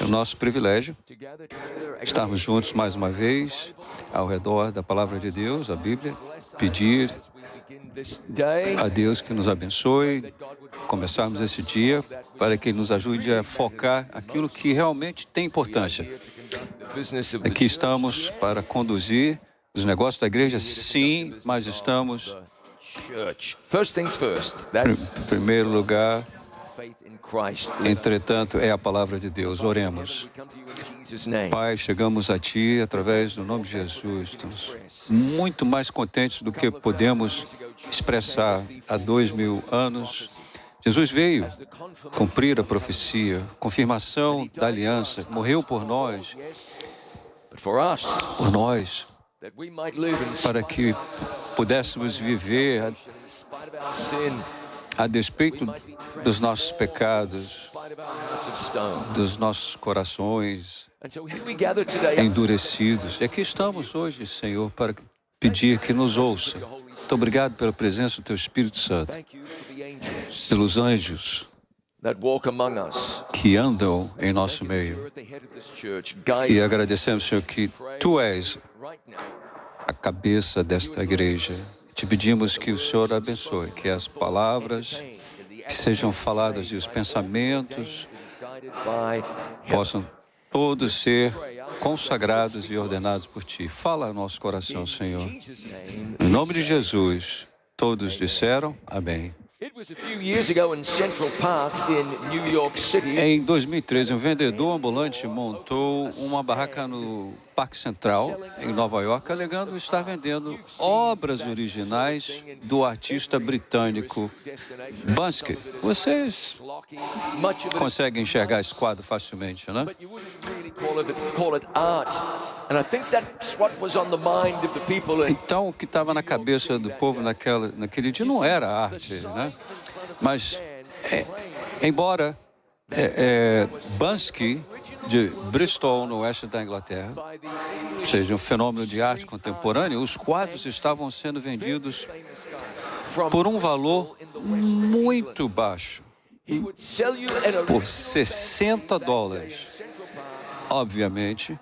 É o nosso privilégio estarmos juntos mais uma vez ao redor da Palavra de Deus, a Bíblia, pedir a Deus que nos abençoe, começarmos esse dia para que Ele nos ajude a focar aquilo que realmente tem importância. Aqui estamos para conduzir os negócios da igreja, sim, mas estamos, em primeiro lugar, entretanto, é a palavra de Deus. Oremos. Pai, chegamos a Ti através do nome de Jesus. Estamos muito mais contentes do que podemos expressar. Há 2000 anos, Jesus veio cumprir a profecia, confirmação da aliança, morreu por nós, para que pudéssemos viver a despeito dos nossos pecados, dos nossos corações endurecidos. E aqui estamos hoje, Senhor, para pedir que nos ouça. Muito obrigado pela presença do Teu Espírito Santo, pelos anjos que andam em nosso meio. E agradecemos, Senhor, que Tu és a cabeça desta igreja. Te pedimos que o Senhor abençoe, que as palavras que sejam faladas e os pensamentos possam todos ser consagrados e ordenados por Ti. Fala ao nosso coração, Senhor. Em nome de Jesus, todos disseram amém. Em 2013, um vendedor ambulante montou uma barraca no Parque Central, em Nova York, alegando estar vendendo obras originais do artista britânico Banksy. Vocês conseguem enxergar esse quadro facilmente, né? Então, o que estava na cabeça do povo naquele dia não era arte, né? Mas, embora Banksy, de Bristol, no oeste da Inglaterra, seja um fenômeno de arte contemporânea, os quadros estavam sendo vendidos por um valor muito baixo, por $60. Obviamente,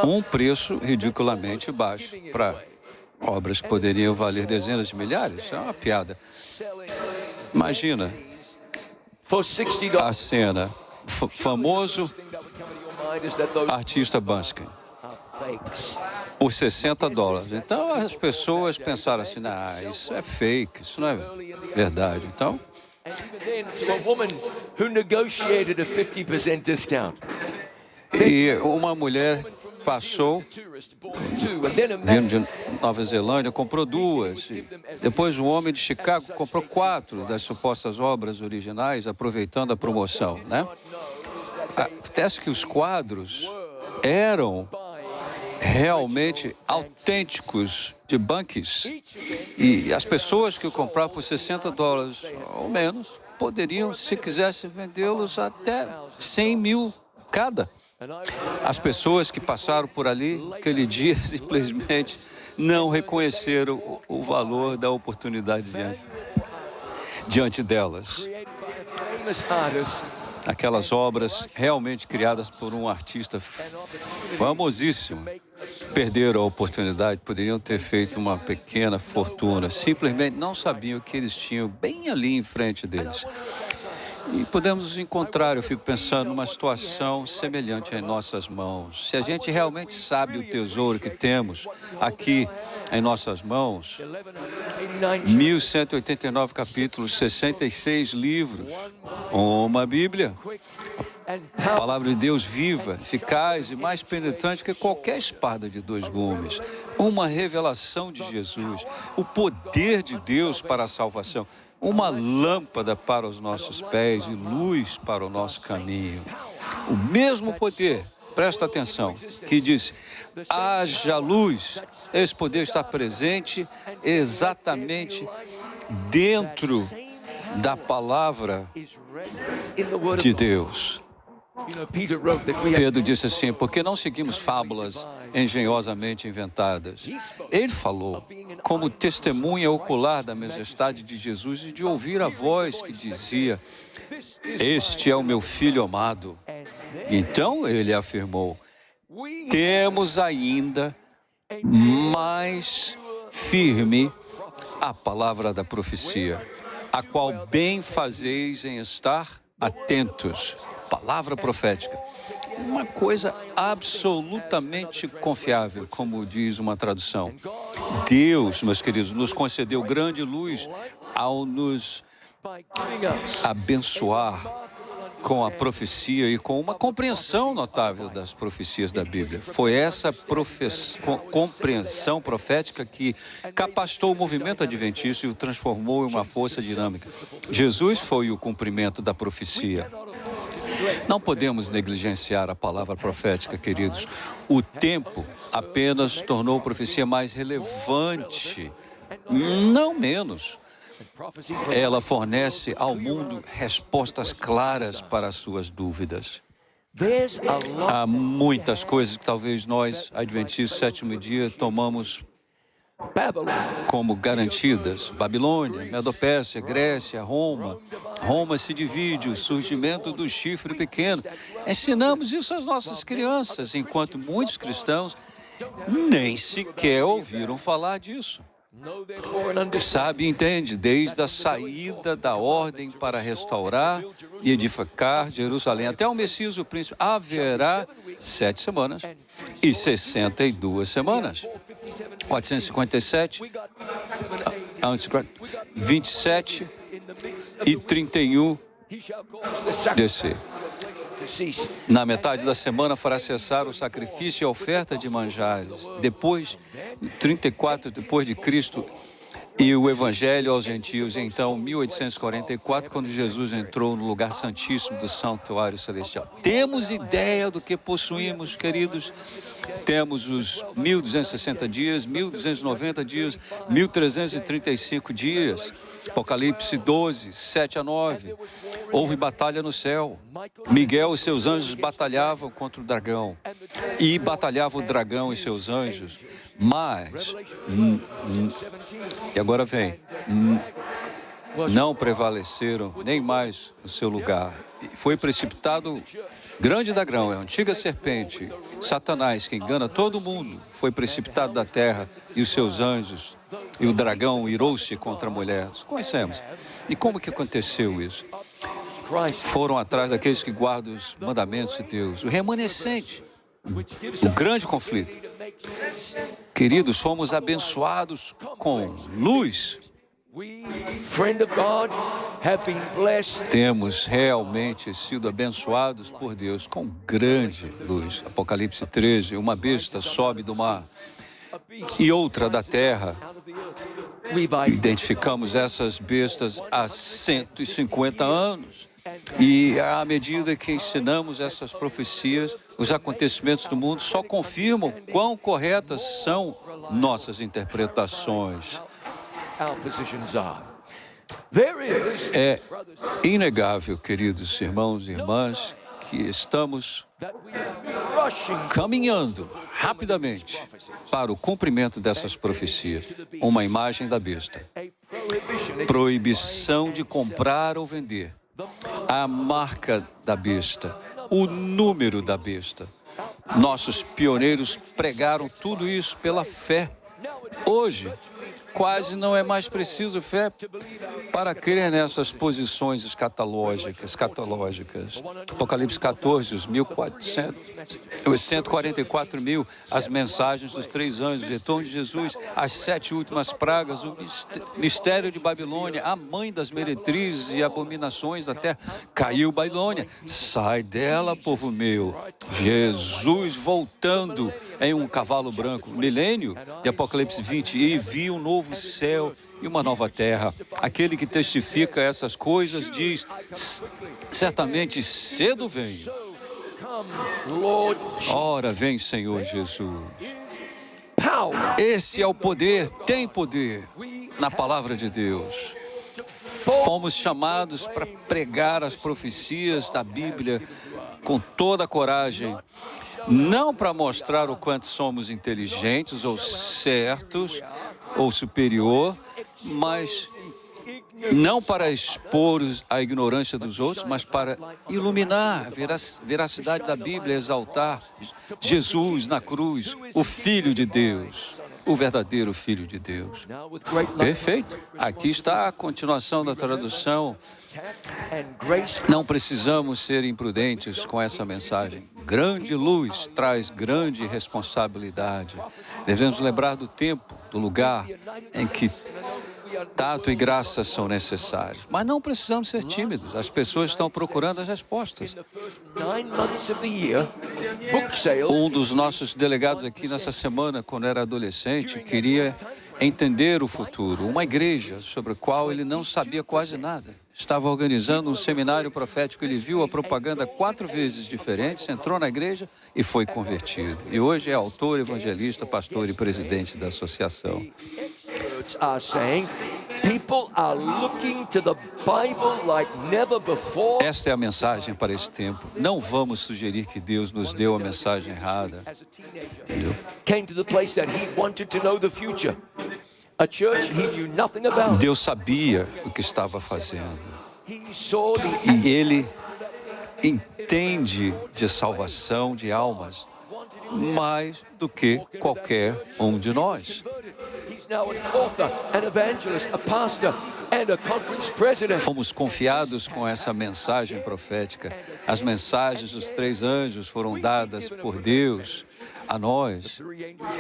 um preço ridiculamente baixo para obras que poderiam valer dezenas de milhares. É uma piada. Imagina a cena, famoso artista Banksy, por $60. Então as pessoas pensaram assim, isso é fake, isso não é verdade. Então, e uma mulher passou, vindo de Nova Zelândia, comprou duas. E depois um homem de Chicago comprou 4 das supostas obras originais, aproveitando a promoção, né? Acontece que os quadros eram realmente autênticos de Banksy. E as pessoas que o compraram por $60 ou menos poderiam, se quisessem, vendê-los até 100 mil cada. As pessoas que passaram por ali aquele dia simplesmente não reconheceram o valor da oportunidade diante delas. Aquelas obras realmente criadas por um artista famosíssimo perderam a oportunidade, poderiam ter feito uma pequena fortuna, simplesmente não sabiam o que eles tinham bem ali em frente deles. E podemos nos encontrar, eu fico pensando, numa situação semelhante em nossas mãos. Se a gente realmente sabe o tesouro que temos aqui em nossas mãos, 1.189 capítulos, 66 livros, uma Bíblia, a palavra de Deus viva, eficaz e mais penetrante que qualquer espada de 2 gumes, uma revelação de Jesus, o poder de Deus para a salvação, uma lâmpada para os nossos pés e luz para o nosso caminho. O mesmo poder, presta atenção, que diz, haja luz. Esse poder está presente exatamente dentro da palavra de Deus. Pedro disse assim, porque não seguimos fábulas engenhosamente inventadas. Ele falou como testemunha ocular da majestade de Jesus e de ouvir a voz que dizia, este é o meu filho amado. Então ele afirmou, temos ainda mais firme a palavra da profecia, a qual bem fazeis em estar atentos. Palavra profética. Uma coisa absolutamente confiável, como diz uma tradução. Deus, meus queridos, nos concedeu grande luz ao nos abençoar com a profecia e com uma compreensão notável das profecias da Bíblia. Foi essa compreensão profética que capacitou o movimento adventista e o transformou em uma força dinâmica. Jesus foi o cumprimento da profecia. Não podemos negligenciar a palavra profética, queridos. O tempo apenas tornou a profecia mais relevante, não menos. Ela fornece ao mundo respostas claras para as suas dúvidas. Há muitas coisas que talvez nós, adventistas, sétimo dia, tomamos como garantidas. Babilônia, Medopérsia, Grécia, Roma. Roma se divide, o surgimento do chifre pequeno. Ensinamos isso às nossas crianças, enquanto muitos cristãos nem sequer ouviram falar disso. Sabe e entende, desde a saída da ordem para restaurar e edificar Jerusalém até o Messias, o príncipe, haverá 7 semanas e 62 semanas. 457, 27 e 31 DC. Na metade da semana fará cessar o sacrifício e a oferta de manjares. Depois, 34 depois de Cristo, e o Evangelho aos gentios. Então, 1844, quando Jesus entrou no lugar santíssimo do santuário celestial. Temos ideia do que possuímos, queridos? Temos os 1.260 dias, 1.290 dias, 1.335 dias. Apocalipse 12, 7 a 9. Houve batalha no céu. Miguel e seus anjos batalhavam contra o dragão. E batalhava o dragão e seus anjos. Mas, e agora vem, não prevaleceram nem mais o seu lugar. Foi precipitado grande dragão, a antiga serpente, Satanás, que engana todo mundo, foi precipitado da terra e os seus anjos, e o dragão irou-se contra a mulher. Conhecemos. E como que aconteceu isso? Foram atrás daqueles que guardam os mandamentos de Deus, o remanescente, o grande conflito. Queridos, fomos abençoados com luz. Temos realmente sido abençoados por Deus com grande luz. Apocalipse 13, uma besta sobe do mar e outra da terra. Identificamos essas bestas há 150 anos. E à medida que ensinamos essas profecias, os acontecimentos do mundo só confirmam quão corretas são nossas interpretações. É inegável, queridos irmãos e irmãs, que estamos caminhando rapidamente para o cumprimento dessas profecias. Uma imagem da besta. Proibição de comprar ou vender. A marca da besta. O número da besta. Nossos pioneiros pregaram tudo isso pela fé. Hoje, quase não é mais preciso fé para crer nessas posições escatológicas. Apocalipse 14, os 144 mil, as mensagens dos 3 anjos, o retorno de Jesus, as 7 últimas pragas, o mistério de Babilônia, a mãe das meretrizes e abominações da terra. Caiu Babilônia, sai dela, povo meu. Jesus voltando em um cavalo branco, milênio de Apocalipse 20, e vi um novo céu e uma nova terra. Aquele que testifica essas coisas diz, certamente cedo vem. Ora vem, Senhor Jesus. Esse é o poder, tem poder na palavra de Deus. Fomos chamados para pregar as profecias da Bíblia com toda a coragem. Não para mostrar o quanto somos inteligentes ou certos ou superior, mas não para expor a ignorância dos outros, mas para iluminar a veracidade da Bíblia, exaltar Jesus na cruz, o Filho de Deus, o verdadeiro Filho de Deus. Perfeito. Aqui está a continuação da tradução. Não precisamos ser imprudentes com essa mensagem. Grande luz traz grande responsabilidade. Devemos lembrar do tempo, do lugar em que tato e graça são necessários. Mas não precisamos ser tímidos. As pessoas estão procurando as respostas. Um dos nossos delegados aqui nessa semana, quando era adolescente, queria entender o futuro. Uma igreja sobre a qual ele não sabia quase nada. Estava organizando um seminário profético. Ele viu a propaganda 4 vezes diferentes, entrou na igreja e foi convertido. E hoje é autor, evangelista, pastor e presidente da associação. Esta é a mensagem para esse tempo. Não vamos sugerir que Deus nos deu a mensagem errada. Deus sabia o que estava fazendo. E Ele entende de salvação de almas mais do que qualquer um de nós. Fomos confiados com essa mensagem profética. As mensagens dos 3 anjos foram dadas por Deus a nós.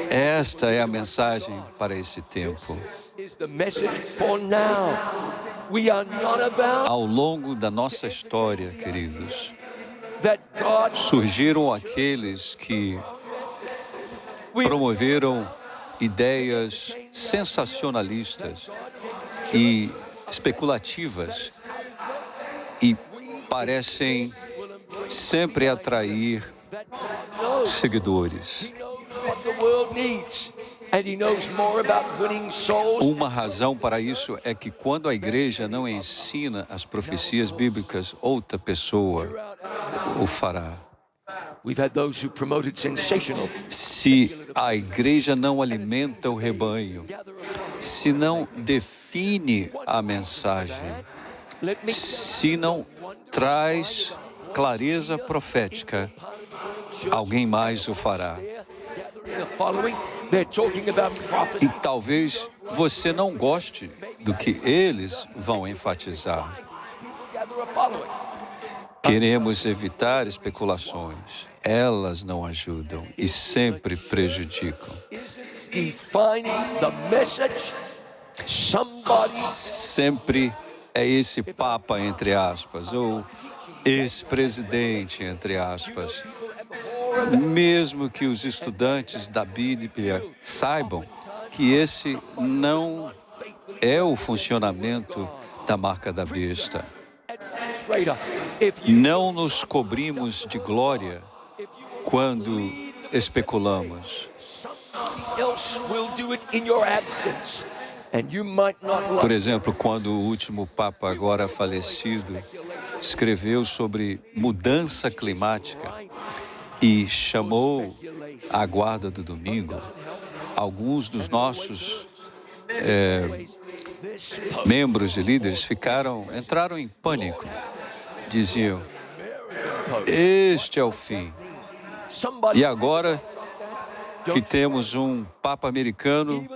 Esta é a mensagem para esse tempo. Ao longo da nossa história, queridos, surgiram aqueles que promoveram ideias sensacionalistas e especulativas e parecem sempre atrair seguidores. Uma razão para isso é que quando a igreja não ensina as profecias bíblicas, outra pessoa o fará. Se a igreja não alimenta o rebanho, se não define a mensagem, se não traz clareza profética, alguém mais o fará. E talvez você não goste do que eles vão enfatizar. Queremos evitar especulações. Elas não ajudam e sempre prejudicam. Sempre é esse papa, entre aspas, ou esse presidente, entre aspas. Mesmo que os estudantes da Bíblia saibam que esse não é o funcionamento da marca da besta. Não nos cobrimos de glória quando especulamos. Por exemplo, quando o último Papa, agora falecido, escreveu sobre mudança climática e chamou a guarda do domingo, alguns dos nossos membros e líderes entraram em pânico. Diziam, este é o fim. E agora que temos um Papa americano,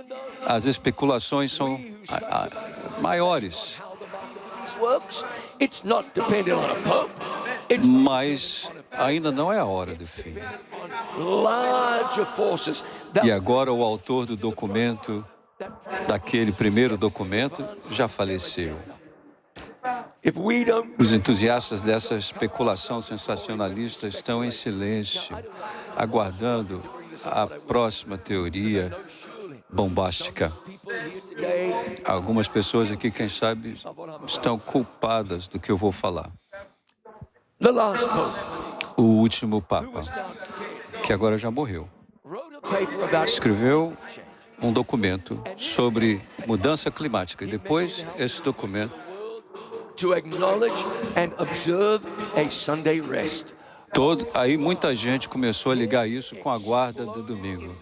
as especulações são maiores. Mas ainda não é a hora do fim. E agora o autor do documento, daquele primeiro documento, já faleceu. Os entusiastas dessa especulação sensacionalista estão em silêncio, aguardando a próxima teoria bombástica. Algumas pessoas aqui, quem sabe, estão culpadas do que eu vou falar. O último Papa, que agora já morreu, escreveu um documento sobre mudança climática. E depois, esse documento Aí muita gente começou a ligar isso com a guarda do domingo.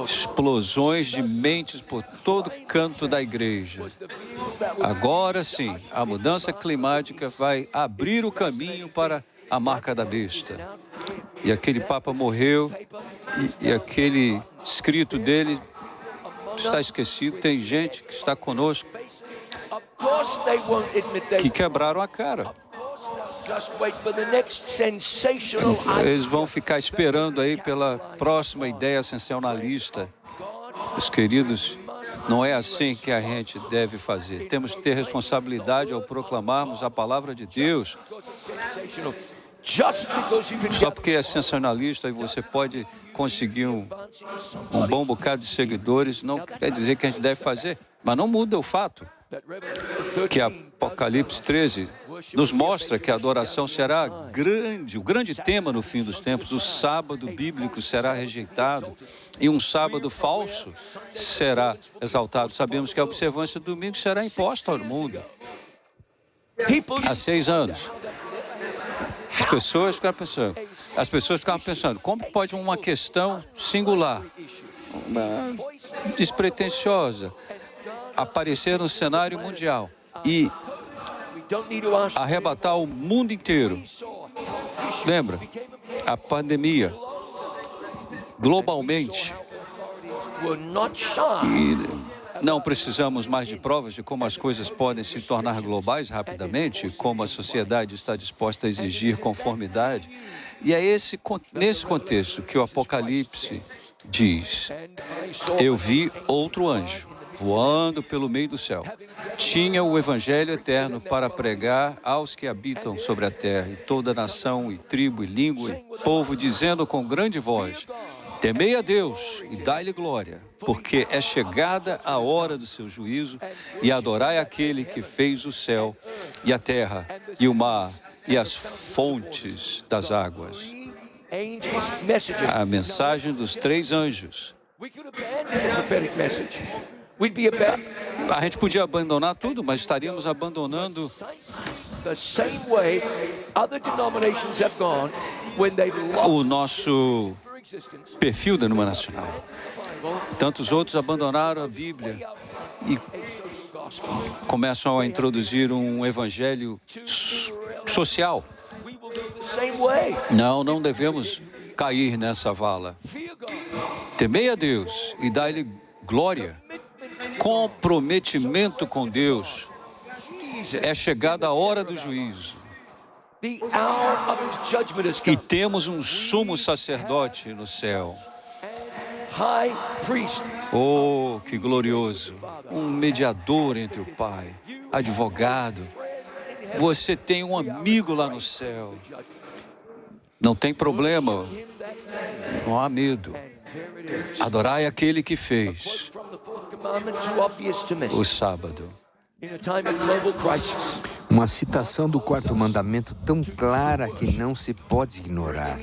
Explosões de mentes por todo canto da igreja. Agora sim, a mudança climática vai abrir o caminho para a marca da besta. E aquele Papa morreu e aquele escrito dele está esquecido. Tem gente que está conosco que quebraram a cara. Eles vão ficar esperando aí pela próxima ideia sensacionalista. Os queridos, não é assim que a gente deve fazer. Temos que ter responsabilidade ao proclamarmos a palavra de Deus. Só porque é sensacionalista e você pode conseguir um bom bocado de seguidores, não quer dizer que a gente deve fazer. Mas não muda o fato que Apocalipse 13 nos mostra que a adoração será grande, o grande tema no fim dos tempos. O sábado bíblico será rejeitado e um sábado falso será exaltado. Sabemos que a observância do domingo será imposta ao mundo. Há 6 anos. As pessoas ficavam pensando, como pode uma questão singular, despretensiosa, aparecer no cenário mundial e arrebatar o mundo inteiro? Lembra? A pandemia, globalmente. E não precisamos mais de provas de como as coisas podem se tornar globais rapidamente, como a sociedade está disposta a exigir conformidade. E é nesse contexto que o Apocalipse diz: eu vi outro anjo voando pelo meio do céu. Tinha o evangelho eterno para pregar aos que habitam sobre a terra, e toda nação, e tribo, e língua, e povo, dizendo com grande voz: temei a Deus e dai-lhe glória, porque é chegada a hora do seu juízo, e adorai aquele que fez o céu, e a terra, e o mar, e as fontes das águas. A mensagem dos 3 anjos. A gente podia abandonar tudo, mas estaríamos abandonando o nosso perfil denominacional. Tantos outros abandonaram a Bíblia e começam a introduzir um evangelho social. Não devemos cair nessa vala. Temei a Deus e dai-lhe glória. Comprometimento com Deus. É chegada a hora do juízo. E temos um sumo sacerdote no céu. Oh, que glorioso! Um mediador entre o Pai, advogado. Você tem um amigo lá no céu. Não tem problema. Não há medo. Adorai aquele que fez o sábado. Uma citação do 4º mandamento tão clara que não se pode ignorar.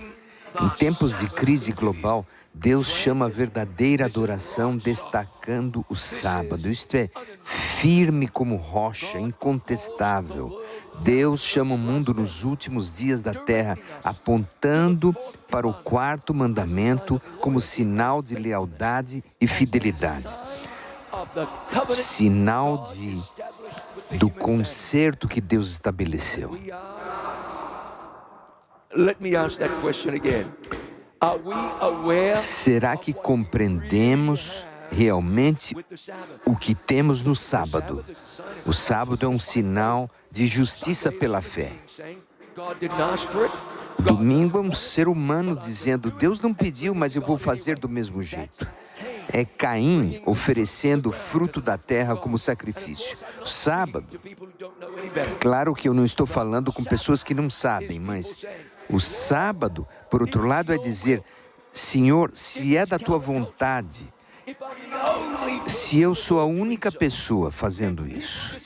Em tempos de crise global, Deus chama a verdadeira adoração destacando o sábado. Isto é, firme como rocha, incontestável. Deus chama o mundo nos últimos dias da terra, apontando para o 4º mandamento como sinal de lealdade e fidelidade. Sinal do concerto que Deus estabeleceu. Será que compreendemos realmente o que temos no sábado? O sábado é um sinal de justiça pela fé. Domingo é um ser humano dizendo: Deus não pediu, mas eu vou fazer do mesmo jeito. É Caim oferecendo o fruto da terra como sacrifício. Sábado, claro que eu não estou falando com pessoas que não sabem, mas o sábado, por outro lado, é dizer: Senhor, se é da tua vontade, se eu sou a única pessoa fazendo isso,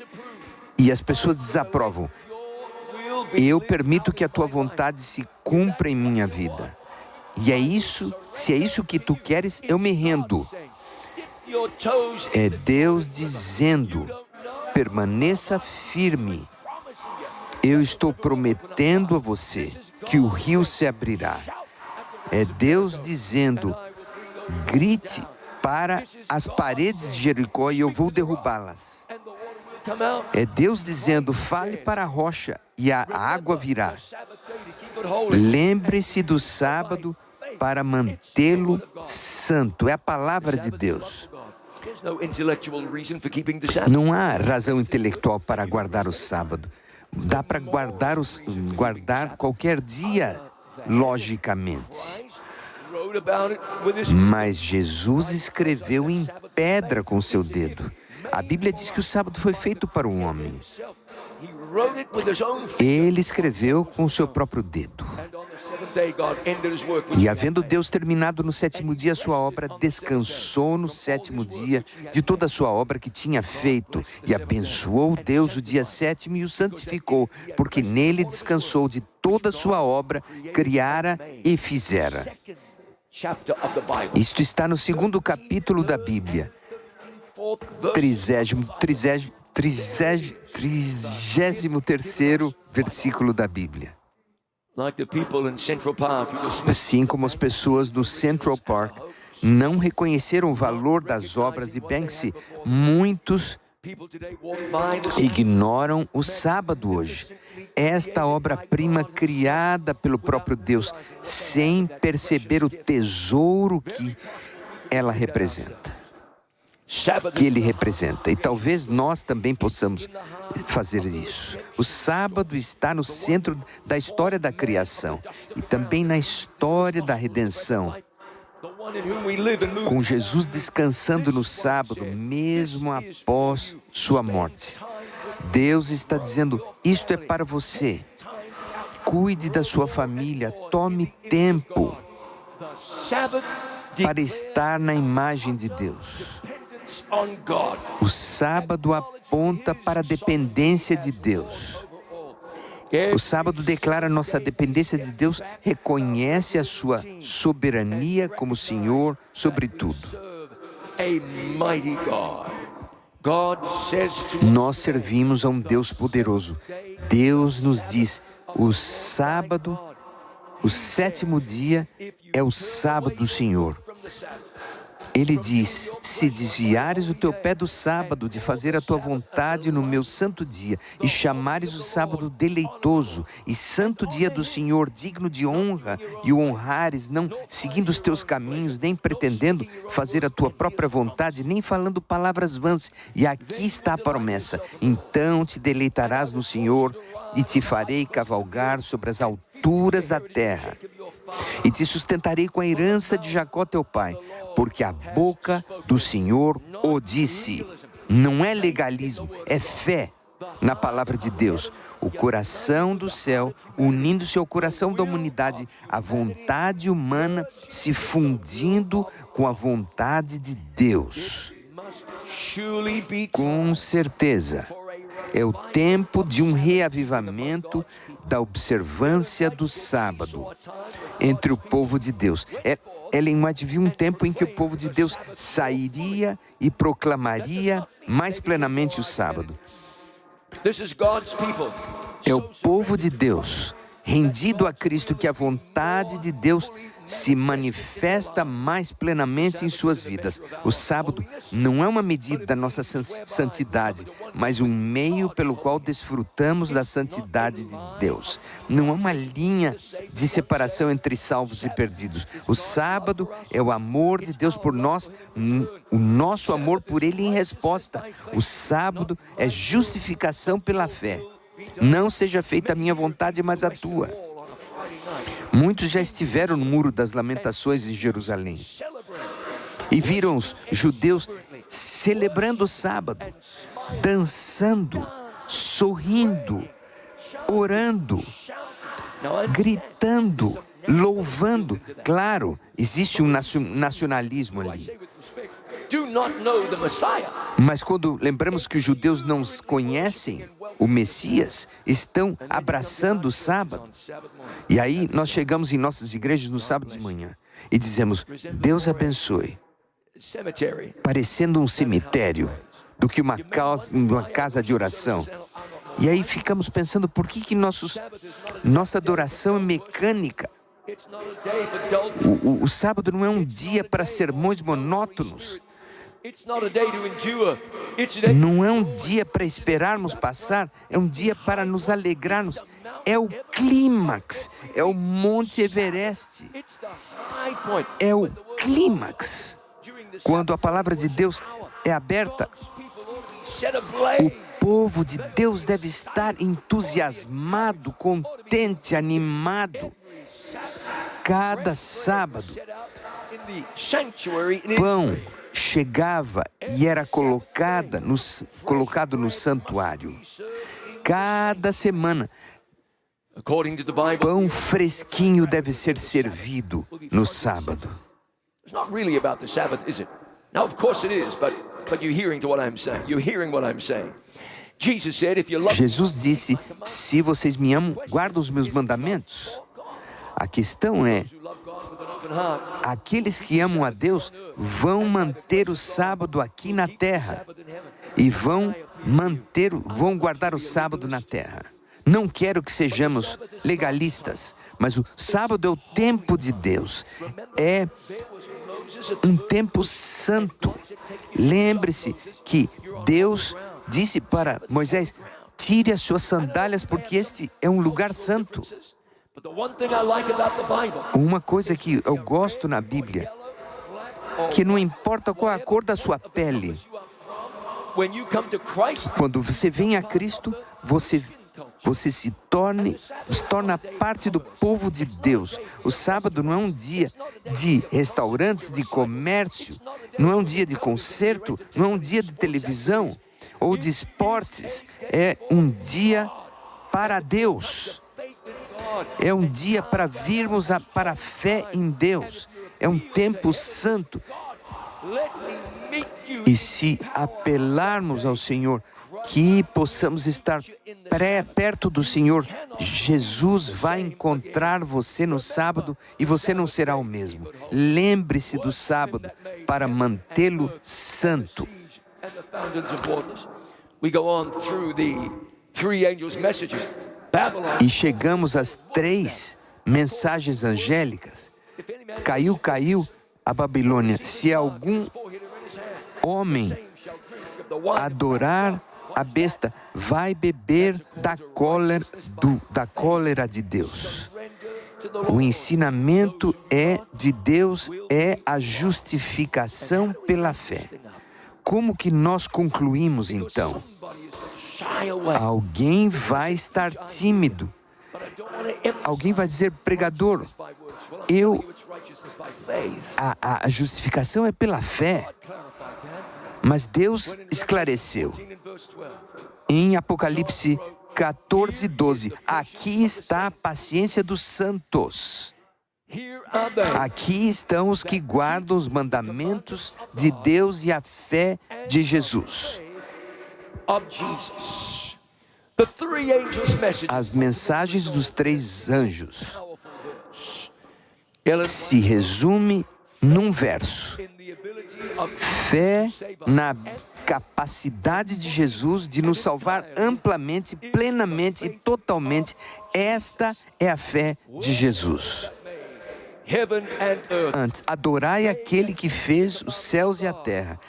e as pessoas desaprovam, eu permito que a tua vontade se cumpra em minha vida. E é isso, se é isso que tu queres, eu me rendo. É Deus dizendo: permaneça firme. Eu estou prometendo a você que o rio se abrirá. É Deus dizendo: grite para as paredes de Jericó e eu vou derrubá-las. É Deus dizendo: fale para a rocha e a água virá. Lembre-se do sábado para mantê-lo santo. É a palavra de Deus. Não há razão intelectual para guardar o sábado. Dá para guardar qualquer dia, logicamente. Mas Jesus escreveu em pedra com seu dedo. A Bíblia diz que o sábado foi feito para o homem. Ele escreveu com o seu próprio dedo. E havendo Deus terminado no sétimo dia a sua obra, descansou no sétimo dia de toda a sua obra que tinha feito. E abençoou Deus o dia sétimo e o santificou, porque nele descansou de toda a sua obra, criara e fizera. Isto está no segundo capítulo da Bíblia. 33º versículo da Bíblia. Assim como as pessoas no Central Park não reconheceram o valor das obras de Banksy, muitos ignoram o sábado hoje. Esta obra-prima criada pelo próprio Deus, sem perceber o tesouro que ela representa. Que ele representa. E talvez nós também possamos fazer isso. O sábado está no centro da história da criação e também na história da redenção. Com Jesus descansando no sábado, mesmo após sua morte. Deus está dizendo: isto é para você. Cuide da sua família, tome tempo para estar na imagem de Deus. O sábado aponta para a dependência de Deus. O sábado declara nossa dependência de Deus, reconhece a sua soberania como Senhor sobre tudo. Nós servimos a um Deus poderoso. Deus nos diz: o sábado, o sétimo dia é o sábado do Senhor. Ele diz: se desviares o teu pé do sábado, de fazer a tua vontade no meu santo dia, e chamares o sábado deleitoso, e santo dia do Senhor, digno de honra, e o honrares, não seguindo os teus caminhos, nem pretendendo fazer a tua própria vontade, nem falando palavras vãs, e aqui está a promessa: então te deleitarás no Senhor, e te farei cavalgar sobre as alturas da terra. E te sustentarei com a herança de Jacó teu pai, porque a boca do Senhor o disse. Não é legalismo, é fé na palavra de Deus. O coração do céu unindo-se ao coração da humanidade, a vontade humana se fundindo com a vontade de Deus. Com certeza, é o tempo de um reavivamento da observância do sábado entre o povo de Deus. Ellen White viu um tempo em que o povo de Deus sairia e proclamaria mais plenamente o sábado. É o povo de Deus, rendido a Cristo, que a vontade de Deus se manifesta mais plenamente em suas vidas. O sábado não é uma medida da nossa santidade, mas um meio pelo qual desfrutamos da santidade de Deus. Não é uma linha de separação entre salvos e perdidos. O sábado é o amor de Deus por nós, o nosso amor por Ele em resposta. O sábado é justificação pela fé. Não seja feita a minha vontade, mas a tua. Muitos já estiveram no Muro das Lamentações em Jerusalém e viram os judeus celebrando o sábado, dançando, sorrindo, orando, gritando, louvando. Claro, existe um nacionalismo ali. Mas quando lembramos que os judeus não conhecem o Messias, estão abraçando o sábado. E aí nós chegamos em nossas igrejas no sábado de manhã e dizemos: Deus abençoe. Parecendo um cemitério do que uma casa de oração. E aí ficamos pensando, por que nossa adoração é mecânica? O sábado não é um dia para sermões monótonos. Não é um dia para esperarmos passar, é um dia para nos alegrarmos. É o clímax, é o Monte Everest. É o clímax. Quando a palavra de Deus é aberta, o povo de Deus deve estar entusiasmado, contente, animado. Cada sábado, pão chegava e era colocado no santuário. Cada semana, pão fresquinho deve ser servido no sábado. It's not really about the Sabbath, is it? Now, of course it is, but you're hearing to what I'm saying. You're hearing what I'm saying. Jesus said, if you love Jesus disse, se vocês me amam, guardam os meus mandamentos. A questão é, aqueles que amam a Deus vão manter o sábado aqui na terra e vão guardar o sábado na terra. Não quero que sejamos legalistas, mas o sábado é o tempo de Deus. É um tempo santo. Lembre-se que Deus disse para Moisés, tire as suas sandálias porque este é um lugar santo. Uma coisa que eu gosto na Bíblia, que não importa qual a cor da sua pele, quando você vem a Cristo, você se torna parte do povo de Deus. O sábado não é um dia de restaurantes, de comércio, não é um dia de concerto, não é um dia de televisão ou de esportes. É um dia para Deus. É um dia para virmos para a fé em Deus. É um tempo santo. E se apelarmos ao Senhor, que possamos estar perto do Senhor, Jesus vai encontrar você no sábado e você não será o mesmo. Lembre-se do sábado para mantê-lo santo. E chegamos às 3 mensagens angélicas. Caiu a Babilônia. Se algum homem adorar a besta, vai beber da cólera de Deus. O ensinamento de Deus é a justificação pela fé. Como que nós concluímos então? Alguém vai estar tímido. Alguém vai dizer, pregador, a justificação é pela fé. Mas Deus esclareceu. Em Apocalipse 14:12, aqui está a paciência dos santos. Aqui estão os que guardam os mandamentos de Deus e a fé de Jesus. As mensagens dos 3 anjos se resume num verso. Fé na capacidade de Jesus de nos salvar amplamente, plenamente e totalmente. Esta é a fé de Jesus. Antes, adorai aquele que fez os céus e a terra.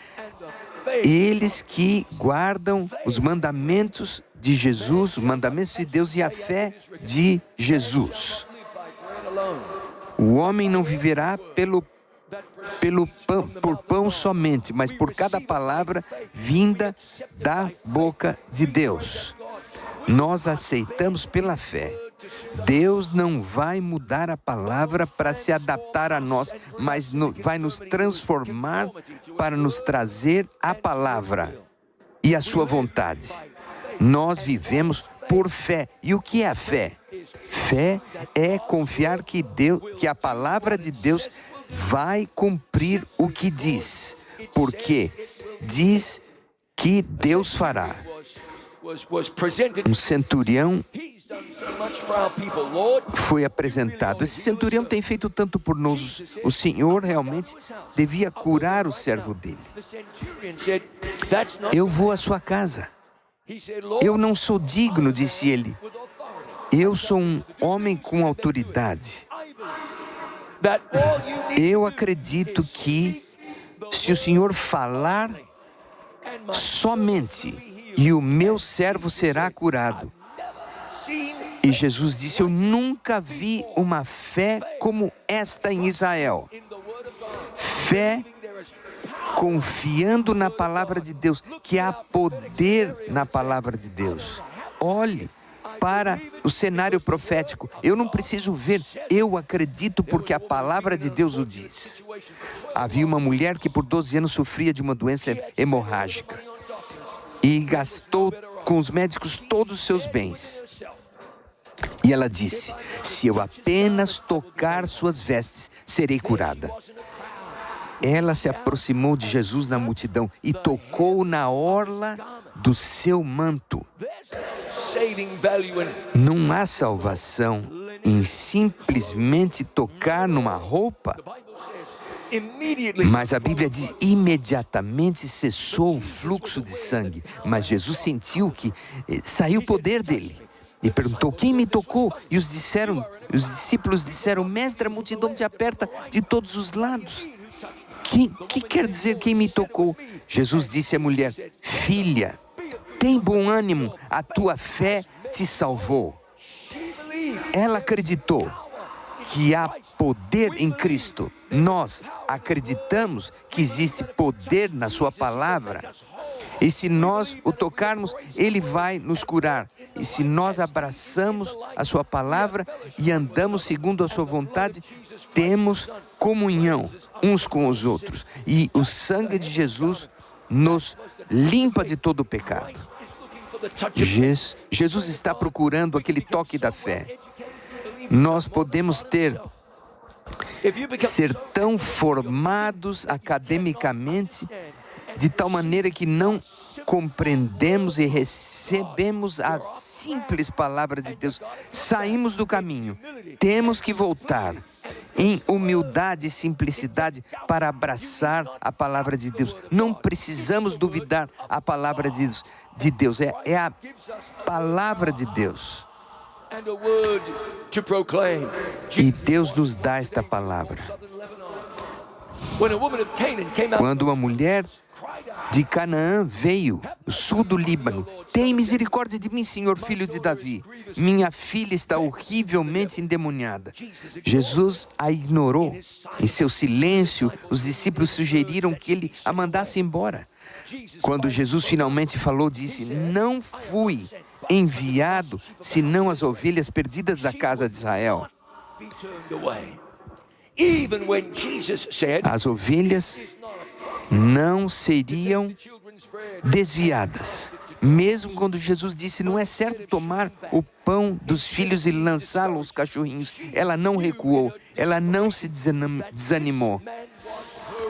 Eles que guardam os mandamentos de Jesus, os mandamentos de Deus e a fé de Jesus. O homem não viverá por pão somente, mas por cada palavra vinda da boca de Deus. Nós aceitamos pela fé. Deus não vai mudar a palavra para se adaptar a nós, mas vai nos transformar para nos trazer a palavra e a sua vontade. Nós vivemos por fé. E o que é a fé? Fé é confiar que a palavra de Deus vai cumprir o que diz, porque diz que Deus fará. Um centurião foi apresentado. Esse centurião tem feito tanto por nós. O Senhor realmente devia curar o servo dele. Eu vou à sua casa. Eu não sou digno, disse ele. Eu sou um homem com autoridade. Eu acredito que, se o Senhor falar somente, e o meu servo será curado. E Jesus disse: eu nunca vi uma fé como esta em Israel. Fé confiando na palavra de Deus, que há poder na palavra de Deus. Olhe para o cenário profético. Eu não preciso ver, eu acredito porque a palavra de Deus o diz. Havia uma mulher que por 12 anos sofria de uma doença hemorrágica e gastou com os médicos todos os seus bens. E ela disse: se eu apenas tocar suas vestes, serei curada. Ela se aproximou de Jesus na multidão e tocou na orla do seu manto. Não há salvação em simplesmente tocar numa roupa. Mas a Bíblia diz: imediatamente cessou o fluxo de sangue. Mas Jesus sentiu que saiu o poder dele. E perguntou: quem me tocou? E os discípulos disseram: mestre, a multidão te aperta de todos os lados. Que quer dizer quem me tocou? Jesus disse à mulher: filha, tem bom ânimo, a tua fé te salvou. Ela acreditou que há poder em Cristo. Nós acreditamos que existe poder na sua palavra. E se nós o tocarmos, Ele vai nos curar. E se nós abraçamos a sua palavra e andamos segundo a sua vontade, temos comunhão uns com os outros. E o sangue de Jesus nos limpa de todo o pecado. Jesus está procurando aquele toque da fé. Nós podemos ser tão formados academicamente, de tal maneira que não compreendemos e recebemos a simples palavra de Deus. Saímos do caminho. Temos que voltar em humildade e simplicidade para abraçar a palavra de Deus. Não precisamos duvidar a palavra de Deus. É a palavra de Deus. E Deus nos dá esta palavra. Quando uma mulher de Canaã veio, sul do Líbano: tem misericórdia de mim, Senhor, filho de Davi. Minha filha está horrivelmente endemoniada. Jesus a ignorou. Em seu silêncio, os discípulos sugeriram que ele a mandasse embora. Quando Jesus finalmente falou, disse: não fui enviado senão as ovelhas perdidas da casa de Israel. As ovelhas não seriam desviadas. Mesmo quando Jesus disse: não é certo tomar o pão dos filhos e lançá-lo aos cachorrinhos, ela não recuou, ela não se desanimou.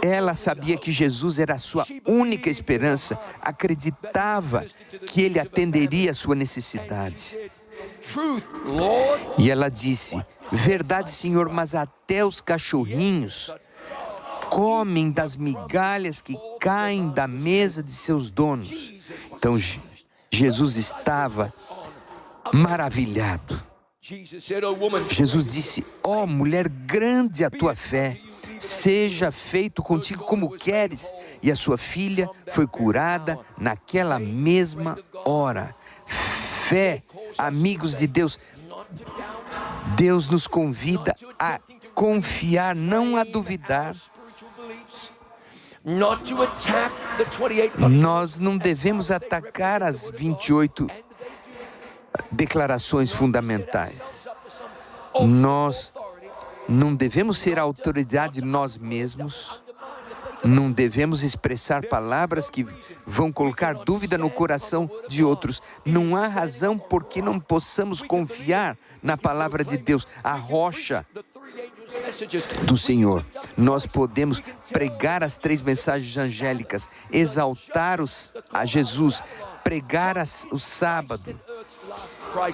Ela sabia que Jesus era a sua única esperança, acreditava que Ele atenderia a sua necessidade. E ela disse: verdade, Senhor, mas até os cachorrinhos comem das migalhas que caem da mesa de seus donos. Então Jesus estava maravilhado. Jesus disse: ó mulher, grande a tua fé, seja feito contigo como queres. E a sua filha foi curada naquela mesma hora. Fé, amigos de Deus. Deus nos convida a confiar, não a duvidar. Nós não devemos atacar as 28 declarações fundamentais. Nós não devemos ser a autoridade nós mesmos. Não devemos expressar palavras que vão colocar dúvida no coração de outros. Não há razão por que não possamos confiar na palavra de Deus, a rocha do Senhor. Nós podemos pregar as 3 mensagens angélicas, exaltar a Jesus, pregar o sábado,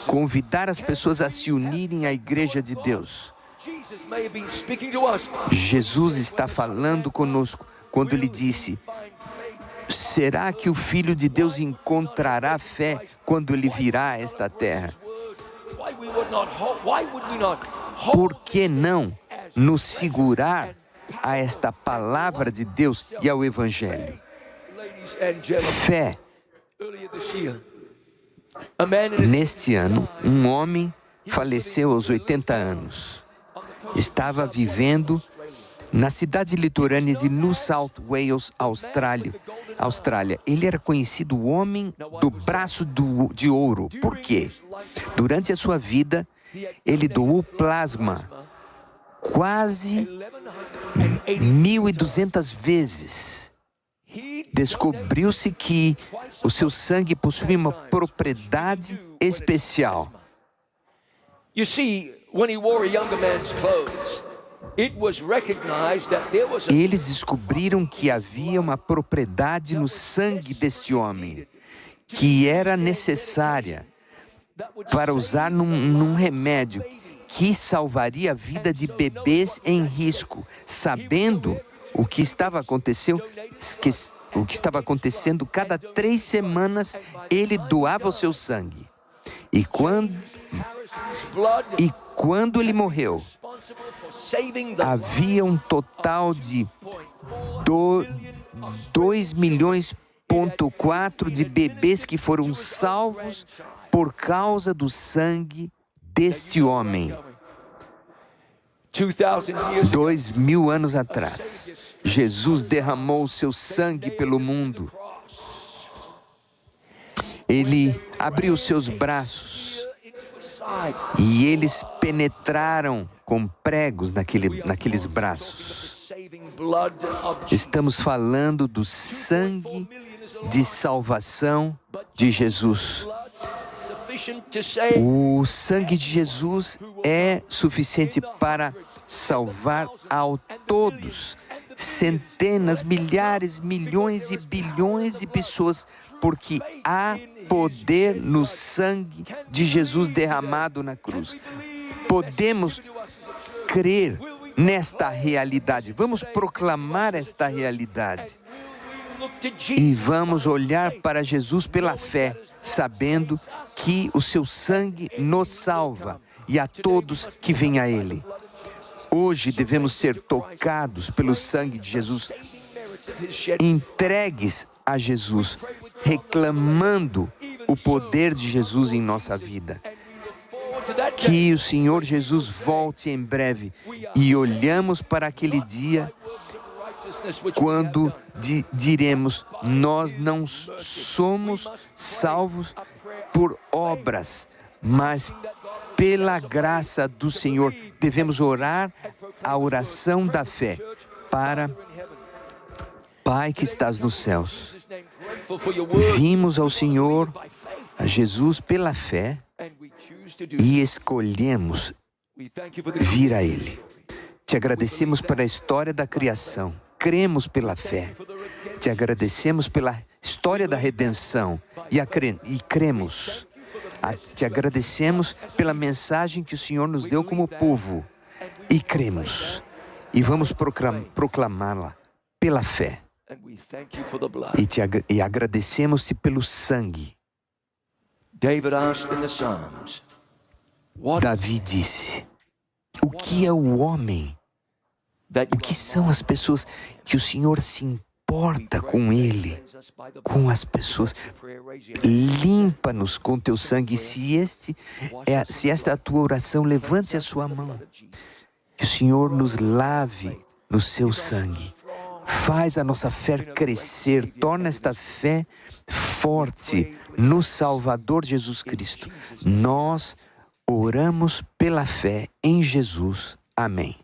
convidar as pessoas a se unirem à igreja de Deus. Jesus está falando conosco quando Ele disse: Será que o Filho de Deus encontrará fé quando ele virá a esta terra? Por que não nos segurar a esta palavra de Deus e ao Evangelho? Fé. Neste ano, um homem faleceu aos 80 anos. Estava vivendo na cidade litorânea de New South Wales, Austrália. Ele era conhecido o homem do braço de ouro. Por quê? Durante a sua vida, ele doou plasma quase 1.200 vezes. Descobriu-se que o seu sangue possui uma propriedade especial. You see, when he wore a younger man's clothes, it was recognized that there was a Eles descobriram que havia uma propriedade no sangue deste homem que era necessária para usar num remédio que salvaria a vida de bebês em risco, sabendo o que estava acontecendo. Cada 3 semanas ele doava o seu sangue. E quando ele morreu, havia um total de 2,4 milhões de bebês que foram salvos por causa do sangue deste homem. 2.000 anos atrás, Jesus derramou o seu sangue pelo mundo. Ele abriu seus braços e eles penetraram com pregos naqueles braços. Estamos falando do sangue de salvação de Jesus. O sangue de Jesus é suficiente para salvar a todos, centenas, milhares, milhões e bilhões de pessoas, porque há poder no sangue de Jesus derramado na cruz. Podemos crer nesta realidade. Vamos proclamar esta realidade. E vamos olhar para Jesus pela fé, sabendo que o seu sangue nos salva e a todos que vêm a Ele. Hoje devemos ser tocados pelo sangue de Jesus, entregues a Jesus, reclamando o poder de Jesus em nossa vida. Que o Senhor Jesus volte em breve e olhamos para aquele dia quando diremos: nós não somos salvos por obras, mas pela graça do Senhor. Devemos orar a oração da fé para Pai que estás nos céus. Vimos ao Senhor, a Jesus, pela fé e escolhemos vir a Ele. Te agradecemos pela história da criação. Cremos pela fé. Te agradecemos pela história da redenção e cremos. Te agradecemos pela mensagem que o Senhor nos deu como povo e cremos. E vamos proclamá-la pela fé. E agradecemos-te pelo sangue. Davi disse: o que é o homem? O que são as pessoas que o Senhor se importa com ele, com as pessoas? Limpa-nos com teu sangue. Se esta é a tua oração, levante a sua mão. Que o Senhor nos lave no seu sangue. Faz a nossa fé crescer, torna esta fé forte no Salvador Jesus Cristo. Nós oramos pela fé em Jesus. Amém.